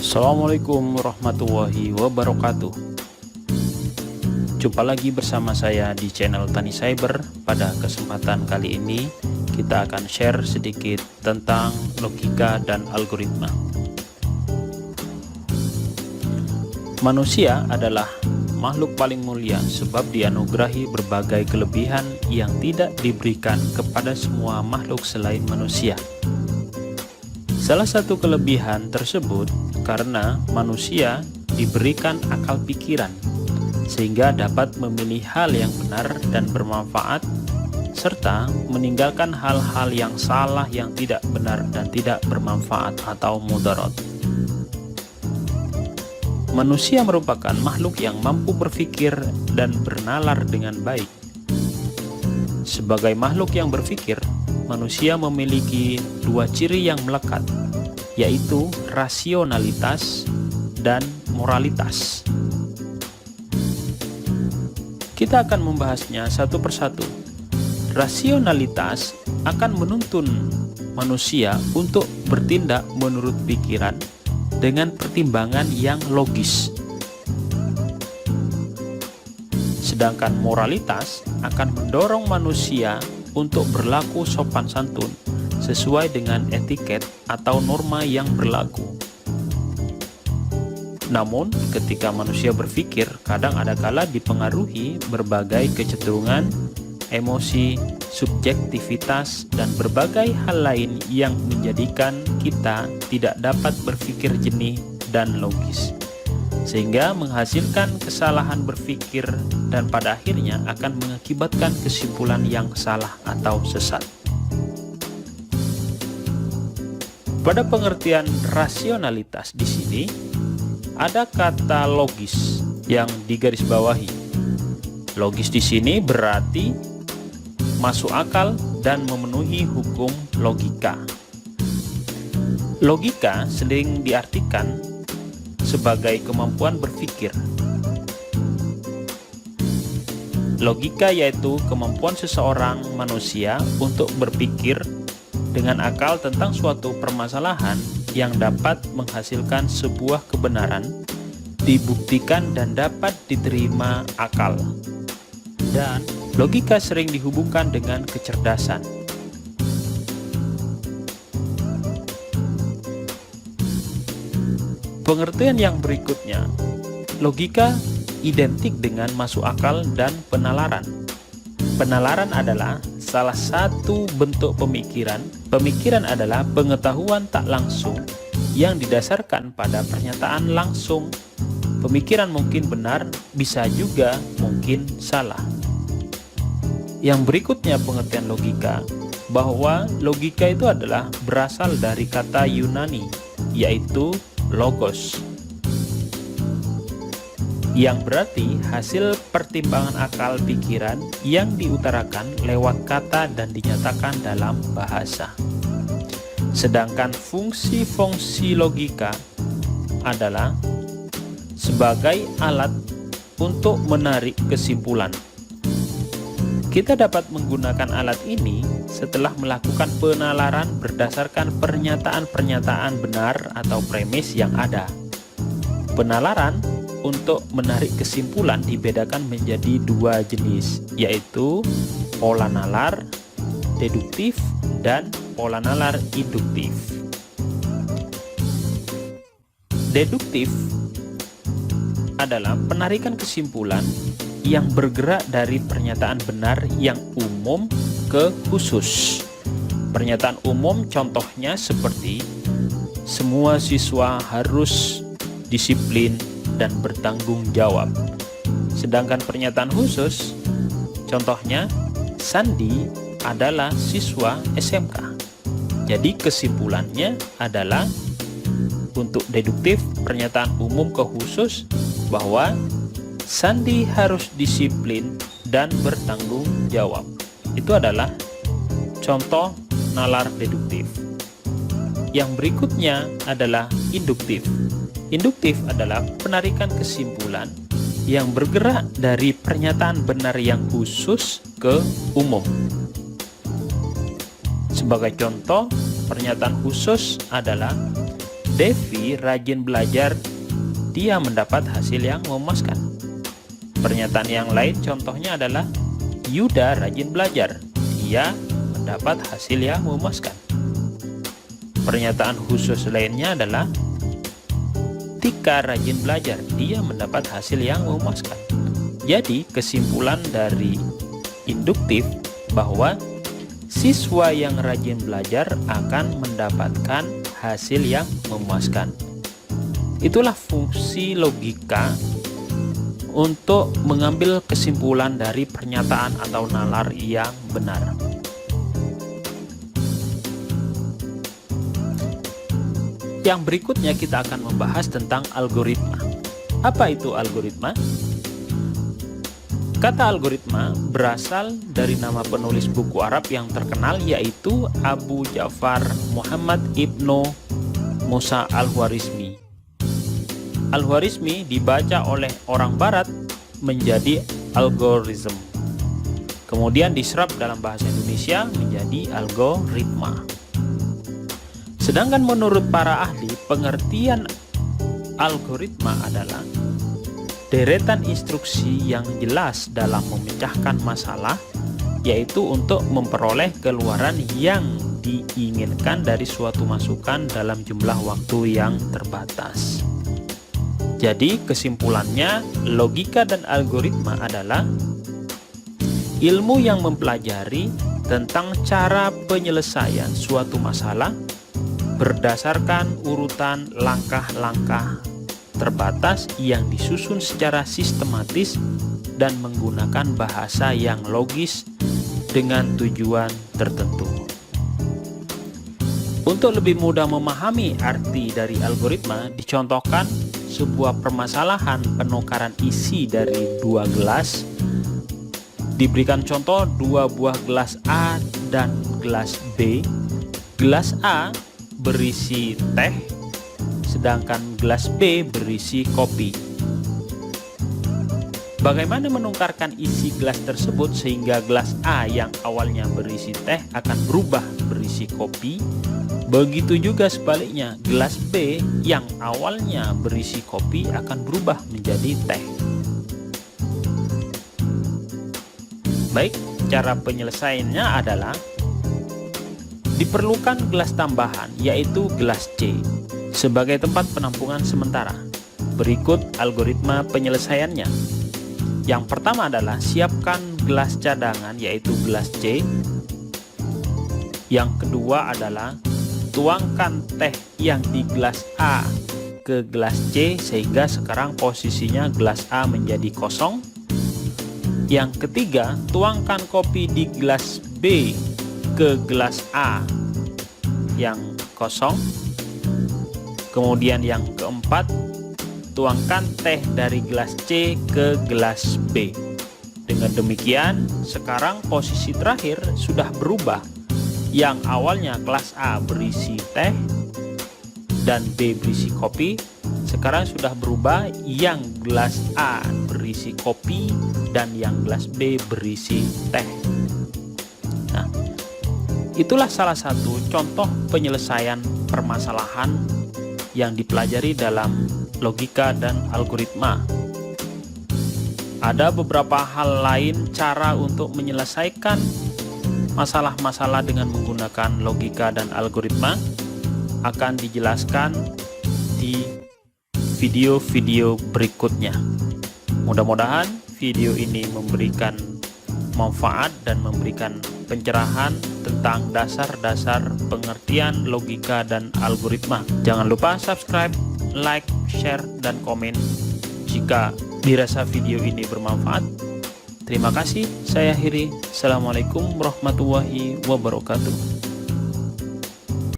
Assalamualaikum warahmatullahi wabarakatuh. Jumpa lagi bersama saya di channel Tani Cyber. Pada kesempatan kali ini kita akan share sedikit tentang logika dan algoritma. Manusia adalah makhluk paling mulia sebab dianugerahi berbagai kelebihan yang tidak diberikan kepada semua makhluk selain manusia. Salah satu kelebihan tersebut karena manusia diberikan akal pikiran sehingga dapat memilih hal yang benar dan bermanfaat serta meninggalkan hal-hal yang salah, yang tidak benar dan tidak bermanfaat atau mudarat. Manusia merupakan makhluk yang mampu berpikir dan bernalar dengan baik. Sebagai makhluk yang berpikir, manusia memiliki dua ciri yang melekat, yaitu rasionalitas dan moralitas. Kita akan membahasnya satu persatu. Rasionalitas akan menuntun manusia untuk bertindak menurut pikiran dengan pertimbangan yang logis. Sedangkan moralitas akan mendorong manusia untuk berlaku sopan santun sesuai dengan etiket atau norma yang berlaku. Namun, ketika manusia berpikir, kadang ada kala dipengaruhi berbagai kecenderungan, emosi, subjektivitas, dan berbagai hal lain yang menjadikan kita tidak dapat berpikir jernih dan logis, sehingga menghasilkan kesalahan berpikir dan pada akhirnya akan mengakibatkan kesimpulan yang salah atau sesat. Pada pengertian rasionalitas di sini ada kata logis yang digarisbawahi. Logis di sini berarti masuk akal dan memenuhi hukum logika. Logika sering diartikan sebagai kemampuan berpikir. Logika yaitu kemampuan seseorang manusia untuk berpikir dengan akal tentang suatu permasalahan yang dapat menghasilkan sebuah kebenaran, dibuktikan dan dapat diterima akal. Dan logika sering dihubungkan dengan kecerdasan. Pengertian yang berikutnya, logika identik dengan masuk akal dan penalaran. Penalaran adalah salah satu bentuk pemikiran. Pemikiran adalah pengetahuan tak langsung yang didasarkan pada pernyataan langsung. Pemikiran mungkin benar, bisa juga mungkin salah. Yang berikutnya pengertian logika, bahwa logika itu adalah berasal dari kata Yunani, yaitu logos, yang berarti hasil pertimbangan akal pikiran yang diutarakan lewat kata dan dinyatakan dalam bahasa. Sedangkan fungsi-fungsi logika adalah sebagai alat untuk menarik kesimpulan. Kita dapat menggunakan alat ini setelah melakukan penalaran berdasarkan pernyataan-pernyataan benar atau premis yang ada. Penalaran untuk menarik kesimpulan dibedakan menjadi dua jenis, yaitu pola nalar deduktif dan pola nalar induktif. Deduktif adalah penarikan kesimpulan yang bergerak dari pernyataan benar yang umum ke khusus. Pernyataan umum contohnya seperti semua siswa harus disiplin dan bertanggung jawab. Sedangkan pernyataan khusus contohnya Sandi adalah siswa SMK. Jadi kesimpulannya adalah untuk deduktif pernyataan umum ke khusus bahwa Sandi harus disiplin dan bertanggung jawab. Itu adalah contoh nalar deduktif. Yang berikutnya adalah induktif. Induktif adalah penarikan kesimpulan yang bergerak dari pernyataan benar yang khusus ke umum. Sebagai contoh, pernyataan khusus adalah Devi rajin belajar, dia mendapat hasil yang memuaskan. Pernyataan yang lain contohnya adalah Yuda rajin belajar, dia mendapat hasil yang memuaskan. Pernyataan khusus lainnya adalah Tika rajin belajar, dia mendapat hasil yang memuaskan. Jadi kesimpulan dari induktif bahwa siswa yang rajin belajar akan mendapatkan hasil yang memuaskan. Itulah fungsi logika untuk mengambil kesimpulan dari pernyataan atau nalar yang benar. Yang berikutnya kita akan membahas tentang algoritma. Apa itu algoritma? Kata algoritma berasal dari nama penulis buku Arab yang terkenal, yaitu Abu Ja'far Muhammad Ibnu Musa Al-Khwarizmi. Al-Khwarizmi dibaca oleh orang barat menjadi algoritma, kemudian diserap dalam bahasa Indonesia menjadi algoritma. Sedangkan menurut para ahli, pengertian algoritma adalah deretan instruksi yang jelas dalam memecahkan masalah, yaitu untuk memperoleh keluaran yang diinginkan dari suatu masukan dalam jumlah waktu yang terbatas. Jadi kesimpulannya, logika dan algoritma adalah ilmu yang mempelajari tentang cara penyelesaian suatu masalah berdasarkan urutan langkah-langkah terbatas yang disusun secara sistematis dan menggunakan bahasa yang logis dengan tujuan tertentu. Untuk lebih mudah memahami arti dari algoritma, dicontohkan sebuah permasalahan penukaran isi dari dua gelas. Diberikan contoh dua buah gelas A dan gelas B. Gelas A berisi teh, sedangkan gelas B berisi kopi. Bagaimana menukarkan isi gelas tersebut sehingga gelas A yang awalnya berisi teh akan berubah berisi kopi? Begitu juga sebaliknya, gelas B yang awalnya berisi kopi akan berubah menjadi teh. Baik, cara penyelesaiannya adalah diperlukan gelas tambahan, yaitu gelas C, sebagai tempat penampungan sementara. Berikut algoritma penyelesaiannya. Yang pertama adalah siapkan gelas cadangan, yaitu gelas C. Yang kedua adalah tuangkan teh yang di gelas A ke gelas C sehingga sekarang posisinya gelas A menjadi kosong. Yang ketiga, tuangkan kopi di gelas B ke gelas A yang kosong. Kemudian yang keempat, tuangkan teh dari gelas C ke gelas B. Dengan demikian, sekarang posisi terakhir sudah berubah. Yang awalnya gelas A berisi teh dan B berisi kopi, sekarang sudah berubah yang gelas A berisi kopi dan yang gelas B berisi teh. Nah, itulah salah satu contoh penyelesaian permasalahan yang dipelajari dalam logika dan algoritma. Ada beberapa hal lain cara untuk menyelesaikan masalah-masalah dengan menggunakan logika dan algoritma akan dijelaskan di video-video berikutnya. Mudah-mudahan video ini memberikan manfaat dan memberikan pencerahan tentang dasar-dasar pengertian logika dan algoritma. Jangan lupa subscribe, like, share, dan komen jika dirasa video ini bermanfaat. Terima kasih, saya akhiri. Assalamualaikum warahmatullahi wabarakatuh.